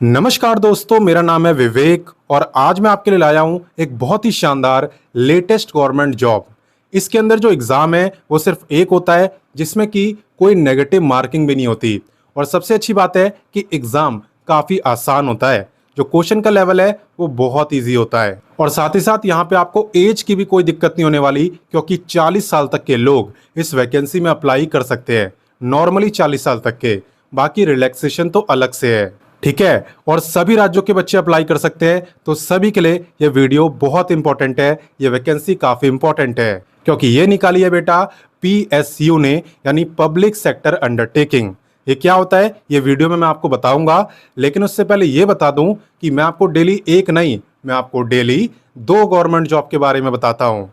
नमस्कार दोस्तों, मेरा नाम है विवेक और आज मैं आपके लिए लाया हूं एक बहुत ही शानदार लेटेस्ट गवर्नमेंट जॉब। इसके अंदर जो एग्ज़ाम है वो सिर्फ एक होता है जिसमें कि कोई नेगेटिव मार्किंग भी नहीं होती। और सबसे अच्छी बात है कि एग्ज़ाम काफ़ी आसान होता है, जो क्वेश्चन का लेवल है वो बहुत ईजी होता है। और साथ ही साथ यहाँ पे आपको एज की भी कोई दिक्कत नहीं होने वाली, क्योंकि 40 साल तक के लोग इस वैकेंसी में अप्लाई कर सकते हैं। नॉर्मली 40 साल तक के, बाकी रिलैक्सेशन तो अलग से है, ठीक है। और सभी राज्यों के बच्चे अप्लाई कर सकते हैं, तो सभी के लिए ये वीडियो बहुत इंपॉर्टेंट है। ये वैकेंसी काफ़ी इंपॉर्टेंट है क्योंकि ये निकाली है बेटा PSU ने, यानी पब्लिक सेक्टर अंडरटेकिंग। ये क्या होता है ये वीडियो में मैं आपको बताऊंगा, लेकिन उससे पहले ये बता दूं कि मैं आपको डेली एक नहीं, मैं आपको डेली 2 गवर्नमेंट जॉब के बारे में बताता हूं।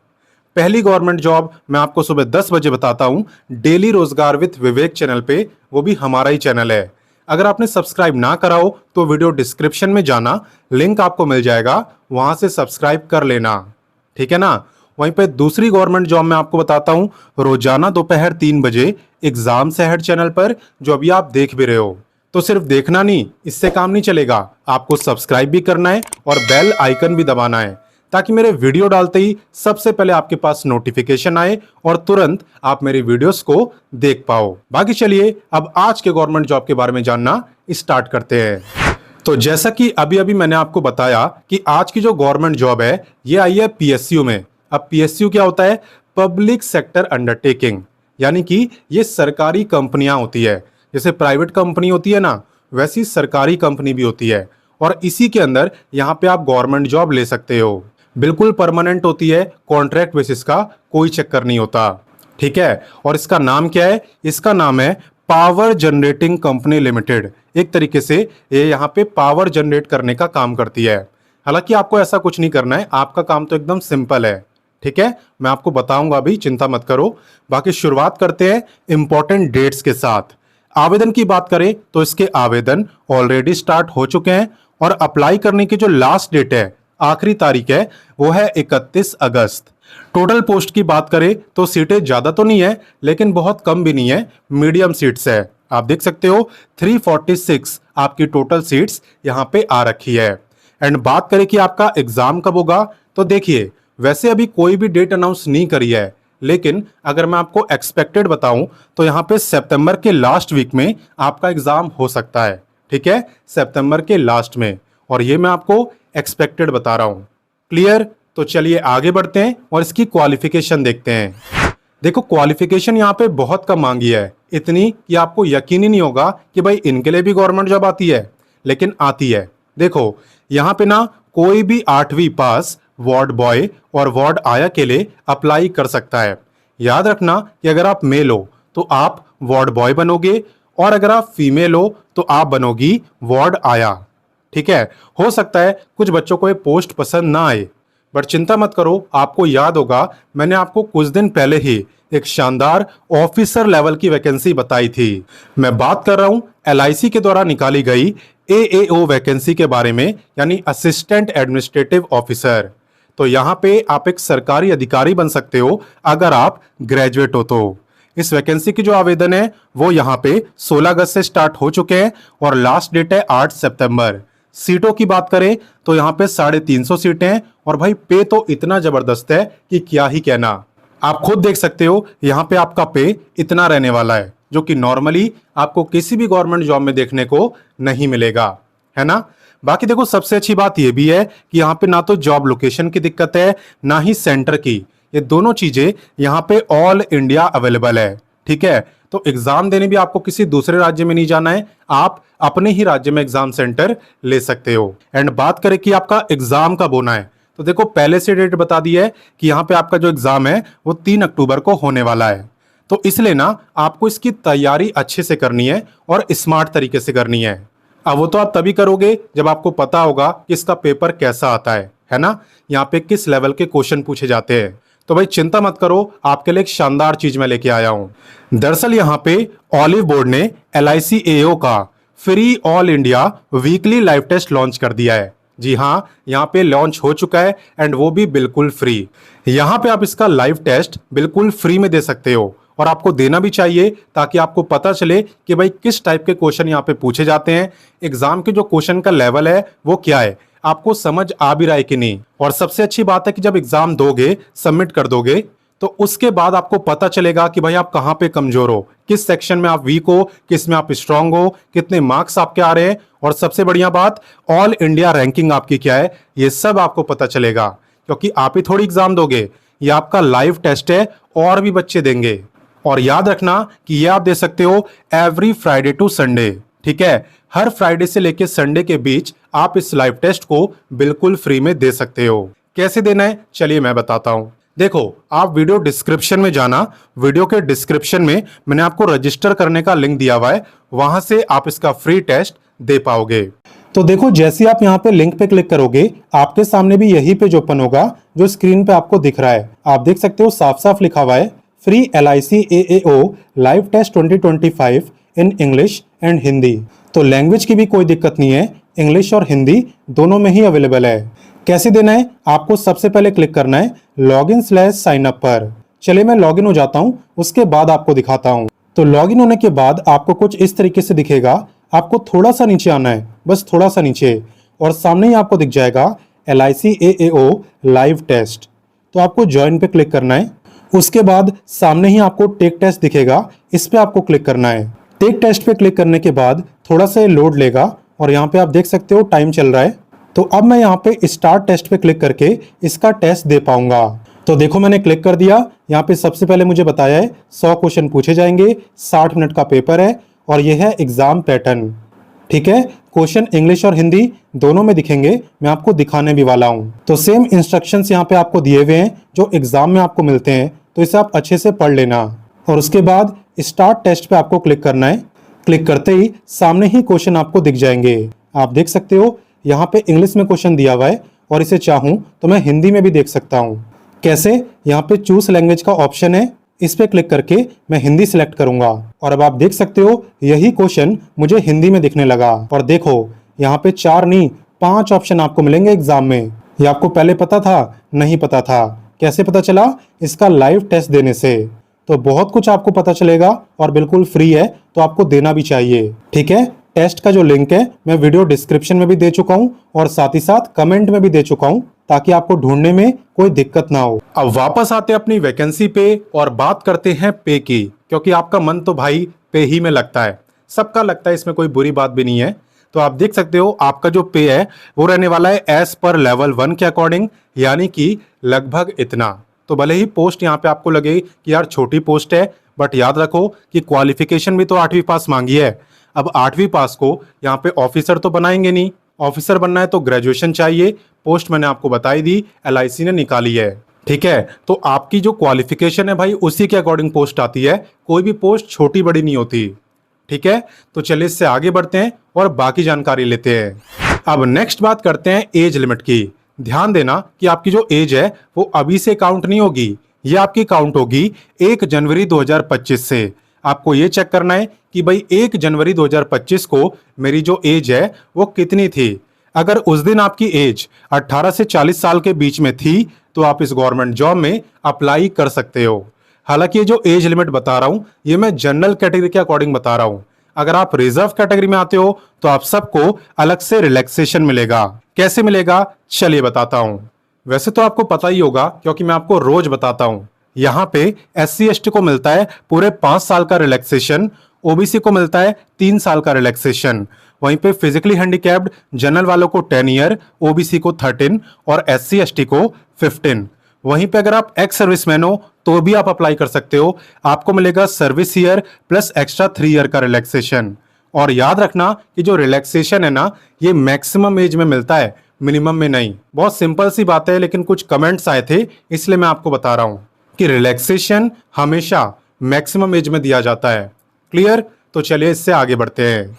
पहली गवर्नमेंट जॉब मैं आपको सुबह 10 बजे बताता हूं, डेली रोजगार विद विवेक चैनल पे, वो भी हमारा ही चैनल है। अगर आपने सब्सक्राइब ना करा हो तो वीडियो डिस्क्रिप्शन में जाना, लिंक आपको मिल जाएगा, वहां से सब्सक्राइब कर लेना, ठीक है ना। वहीं पे दूसरी गवर्नमेंट जॉब मैं आपको बताता हूं, रोजाना दोपहर 3 बजे एग्जाम से हेड चैनल पर, जो अभी आप देख भी रहे हो। तो सिर्फ देखना नहीं, इससे काम नहीं चलेगा, आपको सब्सक्राइब भी करना है और बेल आइकन भी दबाना है, ताकि मेरे वीडियो डालते ही सबसे पहले आपके पास नोटिफिकेशन आए और तुरंत आप मेरी वीडियोस को देख पाओ। बाकी चलिए अब आज के गवर्नमेंट जॉब के बारे में जानना स्टार्ट करते हैं। तो जैसा कि अभी अभी मैंने आपको बताया कि आज की जो गवर्नमेंट जॉब है ये आई है PSU में। अब PSU क्या होता है? पब्लिक सेक्टर अंडरटेकिंग, यानी कि ये सरकारी कंपनियां होती है। जैसे प्राइवेट कंपनी होती है ना, वैसी सरकारी कंपनी भी होती है। और इसी के अंदर यहाँ पे आप गवर्नमेंट जॉब ले सकते हो। बिल्कुल परमानेंट होती है, कॉन्ट्रैक्ट बेसिस का कोई चक्कर नहीं होता, ठीक है। और इसका नाम क्या है? इसका नाम है पावर जनरेटिंग कंपनी लिमिटेड। एक तरीके से ये यहाँ पे पावर जनरेट करने का काम करती है। हालांकि आपको ऐसा कुछ नहीं करना है, आपका काम तो एकदम सिंपल है, ठीक है। मैं आपको बताऊंगा अभी, चिंता मत करो। बाकी शुरुआत करते हैं इंपॉर्टेंट डेट्स के साथ। आवेदन की बात करें तो इसके आवेदन ऑलरेडी स्टार्ट हो चुके हैं और अप्लाई करने की जो लास्ट डेट है, आखिरी तारीख है, वो है 31 अगस्त। टोटल पोस्ट की बात करें तो सीटें ज्यादा तो नहीं है, लेकिन बहुत कम भी नहीं है, मीडियम सीट्स है। आप देख सकते हो 346 आपकी टोटल सीट्स यहाँ पे आ रखी है। एंड बात करें कि आपका एग्जाम कब होगा, तो देखिए वैसे अभी कोई भी डेट अनाउंस नहीं करी है, लेकिन अगर मैं आपको एक्सपेक्टेड बताऊं तो यहाँ पे सितंबर के लास्ट वीक में आपका एग्जाम हो सकता है, ठीक है, सितंबर के लास्ट में। और ये मैं आपको एक्सपेक्टेड बता रहा हूं, क्लियर। तो चलिए आगे बढ़ते हैं और इसकी क्वालिफिकेशन देखते हैं। देखो क्वालिफिकेशन यहाँ पे बहुत कम मांगी है, इतनी कि आपको यकीन ही नहीं होगा कि भाई इनके लिए भी गवर्नमेंट जॉब आती है, लेकिन आती है। देखो यहाँ पे ना कोई भी 8वीं पास वार्ड बॉय और वार्ड आया के लिए अप्लाई कर सकता है। याद रखना कि अगर आप मेल हो तो आप वार्ड बॉय बनोगे, और अगर आप फीमेल हो तो आप बनोगी वार्ड आया, ठीक है। हो सकता है कुछ बच्चों को ये पोस्ट पसंद ना आए, बट चिंता मत करो, आपको याद होगा मैंने आपको कुछ दिन पहले ही एक शानदार ऑफिसर लेवल की वैकेंसी बताई थी। मैं बात कर रहा हूं LIC के द्वारा निकाली गई AAO वैकेंसी के बारे में, यानी असिस्टेंट एडमिनिस्ट्रेटिव ऑफिसर। तो यहाँ पे आप एक सरकारी अधिकारी बन सकते हो अगर आप ग्रेजुएट हो तो। इस वैकेंसी की जो आवेदन है वो यहाँ पे 16 अगस्त से स्टार्ट हो चुके हैं और लास्ट डेट है 8 सितंबर। सीटों की बात करें तो यहाँ पे 350 सीटें हैं और भाई पे तो इतना जबरदस्त है कि क्या ही कहना। आप खुद देख सकते हो यहाँ पे आपका पे इतना रहने वाला है, जो कि नॉर्मली आपको किसी भी गवर्नमेंट जॉब में देखने को नहीं मिलेगा, है ना। बाकी देखो सबसे अच्छी बात यह भी है कि यहाँ पे ना तो जॉब लोकेशन की दिक्कत है, ना ही सेंटर की। ये दोनों चीजें यहाँ पे ऑल इंडिया अवेलेबल है, ठीक है। तो एग्जाम देने भी आपको किसी दूसरे राज्य में नहीं जाना है, आप अपने ही राज्य में एग्जाम सेंटर ले सकते हो। एंड बात करें कि आपका एग्जाम कब होना है, तो देखो पहले से डेट बता दी है कि यहाँ पे आपका जो एग्जाम है वो 3 अक्टूबर को होने वाला है। तो इसलिए ना आपको इसकी तैयारी अच्छे से करनी है और स्मार्ट तरीके से करनी है। अब वो तो आप तभी करोगे जब आपको पता होगा कि इसका पेपर कैसा आता है ना, यहाँ पे किस लेवल के क्वेश्चन पूछे जाते हैं। तो भाई चिंता मत करो, आपके लिए एक शानदार चीज मैं लेके आया हूं। दरअसल यहाँ पे ऑलिव बोर्ड ने LIC AO का free all India weekly live test launch कर दिया है। जी हाँ, यहाँ पे लॉन्च हो चुका है एंड वो भी बिल्कुल फ्री। यहाँ पे आप इसका लाइव टेस्ट बिल्कुल फ्री में दे सकते हो और आपको देना भी चाहिए, ताकि आपको पता चले कि भाई किस टाइप के क्वेश्चन यहाँ पे पूछे जाते हैं, एग्जाम के जो क्वेश्चन का लेवल है वो क्या है, आपको समझ आ भी रहा है कि नहीं। और सबसे अच्छी बात है कि जब एग्जाम दोगे, सबमिट कर दोगे, तो उसके बाद आपको पता चलेगा कि भाई आप कहाँ पे कमजोर हो, किस सेक्शन में आप वीक हो, किस में आप स्ट्रांग हो, कितने मार्क्स आपके आ रहे हैं, और सबसे बढ़िया बात, ऑल इंडिया रैंकिंग आपकी क्या है, ये सब आपको पता चलेगा। क्योंकि आप ही थोड़ी एग्जाम दोगे, ये आपका लाइव टेस्ट है, और भी बच्चे देंगे। और याद रखना कि ये आप दे सकते हो एवरी फ्राइडे टू संडे, ठीक है। हर फ्राइडे से लेके संडे के बीच आप इस लाइव टेस्ट को बिल्कुल फ्री में दे सकते हो। कैसे देना है चलिए मैं बताता हूं। देखो, आप वीडियो डिस्क्रिप्शन में जाना, वीडियो के डिस्क्रिप्शन में मैंने आपको रजिस्टर करने का लिंक दिया हुआ है, वहां से आप इसका फ्री टेस्ट दे पाओगे। तो देखो, जैसे आप यहाँ पे लिंक पे क्लिक करोगे, आपके सामने भी यही पेज ओपन होगा जो स्क्रीन पे आपको दिख रहा है। आप देख सकते हो साफ साफ लिखा हुआ है free LIC AAO live test 2025 in English and Hindi. तो लैंग्वेज की भी कोई दिक्कत नहीं है, इंग्लिश और हिंदी दोनों में ही अवेलेबल है। कैसे देना है, आपको सबसे पहले क्लिक करना है login/sign up पर। चलिए मैं लॉगिन हो जाता हूं, उसके बाद आपको दिखाता हूं। तो लॉगिन होने के बाद आपको कुछ इस तरीके से दिखेगा। आपको थोड़ा सा नीचे आना है, बस थोड़ा सा नीचे, और सामने ही आपको दिख जाएगा LIC AAO लाइव टेस्ट। तो आपको ज्वाइन पे क्लिक करना है। उसके बाद सामने ही आपको टेक टेस्ट दिखेगा, इस पे आपको क्लिक करना है। टेक टेस्ट पे क्लिक करने के बाद थोड़ा सा लोड लेगा, और यहाँ पे आप देख सकते हो टाइम चल रहा है। तो अब मैं यहाँ पे स्टार्ट टेस्ट पे क्लिक करके इसका टेस्ट दे पाऊंगा। तो देखो, मैंने क्लिक कर दिया। यहाँ पे सबसे पहले मुझे बताया है 100 क्वेश्चन पूछे जाएंगे, 60 मिनट का पेपर है, और यह है एग्जाम पैटर्न, ठीक है। क्वेश्चन इंग्लिश और हिंदी दोनों में दिखेंगे, मैं आपको दिखाने भी वाला हूँ। तो सेम इंस्ट्रक्शंस यहाँ पे आपको दिए हुए हैं जो एग्जाम में आपको मिलते हैं, तो इसे आप अच्छे से पढ़ लेना। और उसके बाद स्टार्ट टेस्ट पे आपको क्लिक करना है। क्लिक करते ही सामने ही क्वेश्चन आपको दिख जाएंगे। आप देख सकते हो यहाँ पे इंग्लिश में क्वेश्चन दिया हुआ है, और इसे चाहूँ तो मैं हिंदी में भी देख सकता हूँ। कैसे, यहाँ पे चूज लैंग्वेज का ऑप्शन है, इस पे क्लिक करके मैं हिंदी सिलेक्ट करूंगा, और अब आप देख सकते हो यही क्वेश्चन मुझे हिंदी में दिखने लगा। और देखो, यहाँ पे 4 नहीं 5 ऑप्शन आपको मिलेंगे एग्जाम में। ये आपको पहले पता था? नहीं पता था। कैसे पता चला? इसका लाइव टेस्ट देने से। तो बहुत कुछ आपको पता चलेगा, और बिल्कुल फ्री है, तो आपको देना भी चाहिए, ठीक है। टेस्ट का जो लिंक है मैं वीडियो डिस्क्रिप्शन में भी दे चुका हूं, और साथ ही साथ कमेंट में भी दे चुका हूं, ताकि आपको ढूंढने में कोई दिक्कत ना हो। अब वापस आते हैं अपनी वैकेंसी पे, और बात करते हैं पे की, क्योंकि आपका मन तो भाई पे ही में लगता है, सबका लगता है, इसमें कोई बुरी बात भी नहीं है। तो आप देख सकते हो आपका जो पे है वो रहने वाला है एज पर लेवल 1 के अकॉर्डिंग, यानी कि लगभग इतना। तो भले ही पोस्ट यहाँ पे आपको लगे कि यार छोटी पोस्ट है, बट याद रखो कि क्वालिफिकेशन भी तो 8वीं पास मांगी है। अब 8वीं पास को यहाँ पे ऑफिसर तो बनाएंगे नहीं, ऑफिसर बनना है तो ग्रेजुएशन चाहिए। पोस्ट मैंने आपको बताई दी, LIC ने निकाली है, ठीक है। तो आपकी जो क्वालिफिकेशन है भाई, उसी के अकॉर्डिंग पोस्ट आती है, कोई भी पोस्ट छोटी बड़ी नहीं होती, ठीक है। तो चलिए इससे आगे बढ़ते हैं और बाकी जानकारी लेते हैं। अब नेक्स्ट बात करते हैं एज लिमिट की। ध्यान देना कि आपकी जो एज है वो अभी से काउंट नहीं होगी, ये आपकी काउंट होगी 1 जनवरी 2025 से। आपको ये चेक करना है कि भाई 1 जनवरी 2025 को मेरी जो एज है वो कितनी थी। अगर उस दिन आपकी एज 18 से 40 साल के बीच में थी, तो आप इस गवर्नमेंट जॉब में अप्लाई कर सकते हो। हालांकि ये जो एज लिमिट बता रहा हूं, ये मैं जनरल कैटेगरी के अकॉर्डिंग बता रहा हूं। अगर आप रिजर्व कैटेगरी में आते हो तो आप सबको अलग से रिलैक्सेशन मिलेगा। कैसे मिलेगा चलिए बताता हूं। वैसे तो आपको पता ही होगा, क्योंकि मैं आपको रोज बताता हूं। यहाँ पे SC ST को मिलता है पूरे 5 साल का रिलैक्सेशन, OBC को मिलता है 3 साल का रिलैक्सेशन। वहीं पे फिजिकली हैंडीकैप्ड जनरल वालों को 10 ईयर, OBC को 13 और SC ST को 15। वहीं पे अगर आप एक्स सर्विसमैन हो तो भी आप अप्लाई कर सकते हो, आपको मिलेगा service year plus extra 3 year का रिलैक्सेशन। और याद रखना कि जो रिलैक्सेशन है ना, ये मैक्सिमम एज में मिलता है, मिनिमम में नहीं। बहुत सिंपल सी बात है, लेकिन कुछ कमेंट्स आए थे इसलिए मैं आपको बता रहा हूं कि रिलैक्सेशन हमेशा मैक्सिमम एज में दिया जाता है। क्लियर? तो चलिए इससे आगे बढ़ते हैं।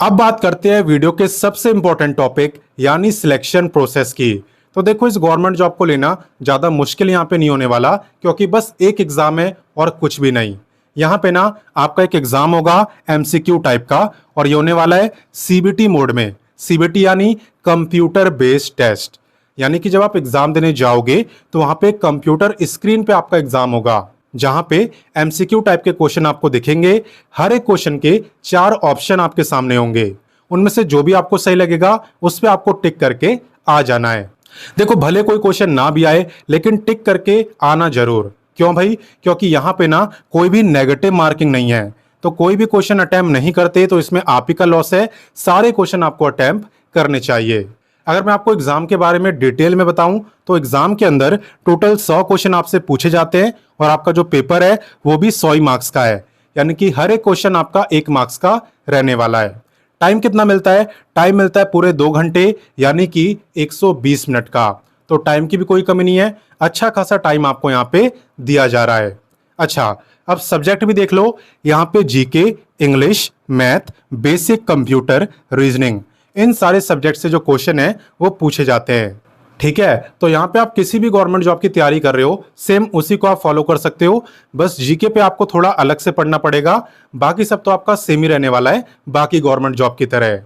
अब बात करते हैं वीडियो के सबसे इंपॉर्टेंट टॉपिक यानी सिलेक्शन प्रोसेस की। तो देखो, इस गवर्नमेंट जॉब को लेना ज्यादा मुश्किल यहाँ पे नहीं होने वाला, क्योंकि बस एक एग्जाम है और कुछ भी नहीं। यहाँ पे ना आपका एक एग्जाम होगा MCQ टाइप का, और ये होने वाला है CBT मोड में। CBT यानी कंप्यूटर बेस्ड टेस्ट, यानी कि जब आप एग्जाम देने जाओगे तो वहां पे कंप्यूटर स्क्रीन पे आपका एग्जाम होगा। जहां पे एमसीक्यू टाइप के क्वेश्चन आपको दिखेंगे। हर एक क्वेश्चन के 4 ऑप्शन आपके सामने होंगे, उनमें से जो भी आपको सही लगेगा उस पे आपको टिक करके आ जाना है। देखो भले कोई क्वेश्चन ना भी आए लेकिन टिक करके आना जरूर। क्यों भाई? क्योंकि यहाँ पे ना कोई भी नेगेटिव मार्किंग नहीं है, तो कोई भी क्वेश्चन अटेम्प्ट नहीं करते तो इसमें आप ही का लॉस है। सारे क्वेश्चन आपको अटेम्प्ट करने चाहिए। अगर मैं आपको एग्जाम के बारे में डिटेल में बताऊं तो एग्जाम के अंदर टोटल 100 क्वेश्चन आपसे पूछे जाते हैं और आपका जो पेपर है वो भी 100 ही मार्क्स का है, यानी कि हर एक क्वेश्चन आपका 1 मार्क्स का रहने वाला है। टाइम कितना मिलता है? टाइम मिलता है पूरे 2 घंटे, यानी कि 120 मिनट का। तो टाइम की भी कोई कमी नहीं है, अच्छा खासा टाइम आपको यहाँ पे दिया जा रहा है। अच्छा, अब सब्जेक्ट भी देख लो। यहाँ पे GK, English, math, basic computer, reasoning, इन सारे सब्जेक्ट से जो क्वेश्चन है वो पूछे जाते हैं। ठीक है, तो यहाँ पे आप किसी भी गवर्नमेंट जॉब की तैयारी कर रहे हो, सेम उसी को आप फॉलो कर सकते हो। बस जीके पे आपको थोड़ा अलग से पढ़ना पड़ेगा, बाकी सब तो आपका सेम ही रहने वाला है, बाकी गवर्नमेंट जॉब की तरह।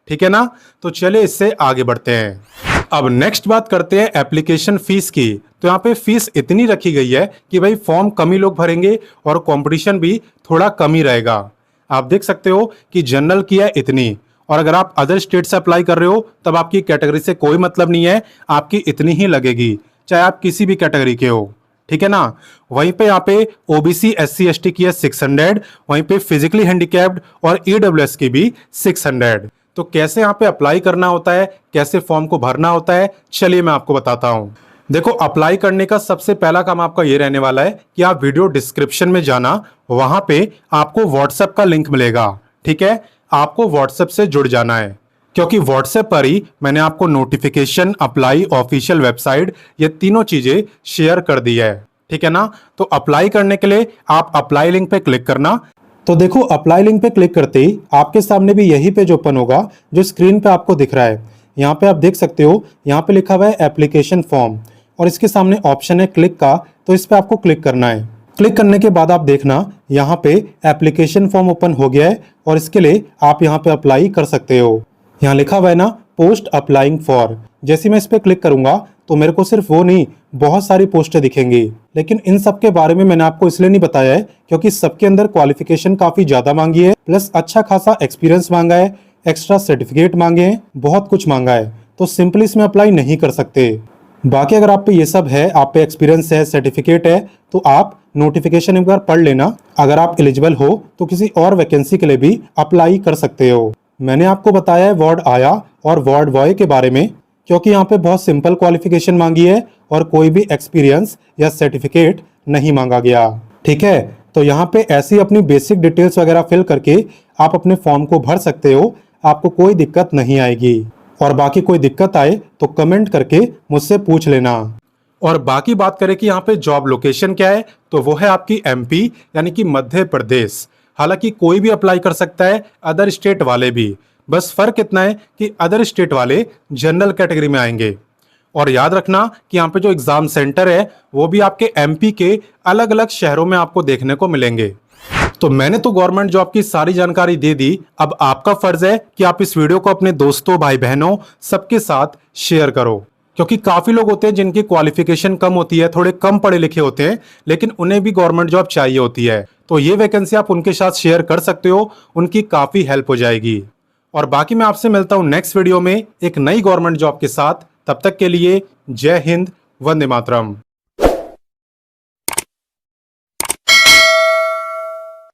ठीक है ना? तो चलिए इससे आगे बढ़ते हैं। अब नेक्स्ट बात करते हैं एप्लीकेशन फीस की। तो यहाँ पे फीस इतनी रखी गई है कि भाई फॉर्म कम ही लोग भरेंगे और कंपटीशन भी थोड़ा कम ही रहेगा। आप देख सकते हो कि जनरल की है इतनी, और अगर आप अदर स्टेट से अप्लाई कर रहे हो तब आपकी कैटेगरी से कोई मतलब नहीं है, आपकी इतनी ही लगेगी, चाहे आप किसी भी कैटेगरी के हो। ठीक है ना? वहीं पे यहाँ पे ओबीसी, एससी, एसटी की है 600, वहीं पे फिजिकली हैंडीकैप्ड और ईडब्ल्यूएस की भी 600। तो कैसे यहाँ पे अप्लाई करना होता है, कैसे फॉर्म को भरना होता है, चलिए मैं आपको बताता हूँ। देखो, अप्लाई करने का सबसे पहला काम आपका ये रहने वाला है कि आप वीडियो डिस्क्रिप्शन में जाना, वहां पे आपको व्हाट्सएप का लिंक मिलेगा। ठीक है, आपको व्हाट्सएप से जुड़ जाना है, क्योंकि व्हाट्सएप पर ही मैंने आपको नोटिफिकेशन, अप्लाई, ऑफिशियल वेबसाइट, ये तीनों चीजें शेयर कर दी है। ठीक है ना? तो अप्लाई करने के लिए आप अप्लाई लिंक पे क्लिक करना। तो देखो, अप्लाई लिंक पे क्लिक करते ही आपके सामने भी यही पेज ओपन होगा जो स्क्रीन पे आपको दिख रहा है। यहाँ पे आप देख सकते हो, यहाँ पे लिखा हुआ है एप्लीकेशन फॉर्म, और इसके सामने ऑप्शन है क्लिक का, तो इस पे आपको क्लिक करना है। क्लिक करने के बाद आप देखना यहाँ पे एप्लीकेशन फॉर्म ओपन हो गया है और इसके लिए आप यहाँ पे अप्लाई कर सकते हो। यहाँ लिखा हुआ है ना, पोस्ट अप्लाइंग फॉर। जैसे मैं इस पे क्लिक करूंगा तो मेरे को सिर्फ वो नहीं, बहुत सारी पोस्टें दिखेंगी, लेकिन इन सब के बारे में मैंने आपको इसलिए नहीं बताया है क्योंकि सबके अंदर क्वालिफिकेशन काफी ज्यादा मांगी है, प्लस अच्छा खासा एक्सपीरियंस मांगा है, एक्स्ट्रा सर्टिफिकेट मांगे हैं, बहुत कुछ मांगा है, तो सिंपली इसमें अप्लाई नहीं कर सकते। बाकी अगर आप पे ये सब है, आप पे एक्सपीरियंस है, सर्टिफिकेट है, तो आप नोटिफिकेशन एक बार पढ़ लेना। अगर आप एलिजिबल हो तो किसी और वैकेंसी के लिए भी अप्लाई कर सकते हो। मैंने आपको बताया है वार्ड आया और वार्ड बॉय के बारे में, क्योंकि यहाँ पे बहुत सिंपल क्वालिफिकेशन मांगी है और कोई भी एक्सपीरियंस या सर्टिफिकेट नहीं मांगा गया। ठीक है, तो यहाँ पे ऐसी अपनी बेसिक डिटेल्स वगैरह फिल करके आप अपने फॉर्म को भर सकते हो, आपको कोई दिक्कत नहीं आएगी। और बाकी कोई दिक्कत आए तो कमेंट करके मुझसे पूछ लेना। और बाकी बात करें कि यहाँ पे जॉब लोकेशन क्या है, तो वो है आपकी एमपी, यानी कि मध्य प्रदेश। हालांकि कोई भी अप्लाई कर सकता है, अदर स्टेट वाले भी। बस फर्क इतना है कि अदर स्टेट वाले जनरल कैटेगरी में आएंगे। और याद रखना कि यहाँ पे जो एग्जाम सेंटर है वो भी आपके एमपी के अलग अलग शहरों में आपको देखने को मिलेंगे। तो मैंने तो गवर्नमेंट जॉब की सारी जानकारी दे दी, अब आपका फर्ज है कि आप इस वीडियो को अपने दोस्तों, भाई बहनों सबके साथ शेयर करो, क्योंकि काफी लोग होते हैं जिनकी क्वालिफिकेशन कम होती है, थोड़े कम पढ़े लिखे होते हैं, लेकिन उन्हें भी गवर्नमेंट जॉब चाहिए होती है। तो ये वैकेंसी आप उनके साथ शेयर कर सकते हो, उनकी काफी हेल्प हो जाएगी। और बाकी मैं आपसे मिलता हूं नेक्स्ट वीडियो में एक नई गवर्नमेंट जॉब के साथ। तब तक के लिए जय हिंद, वंदे मातरम।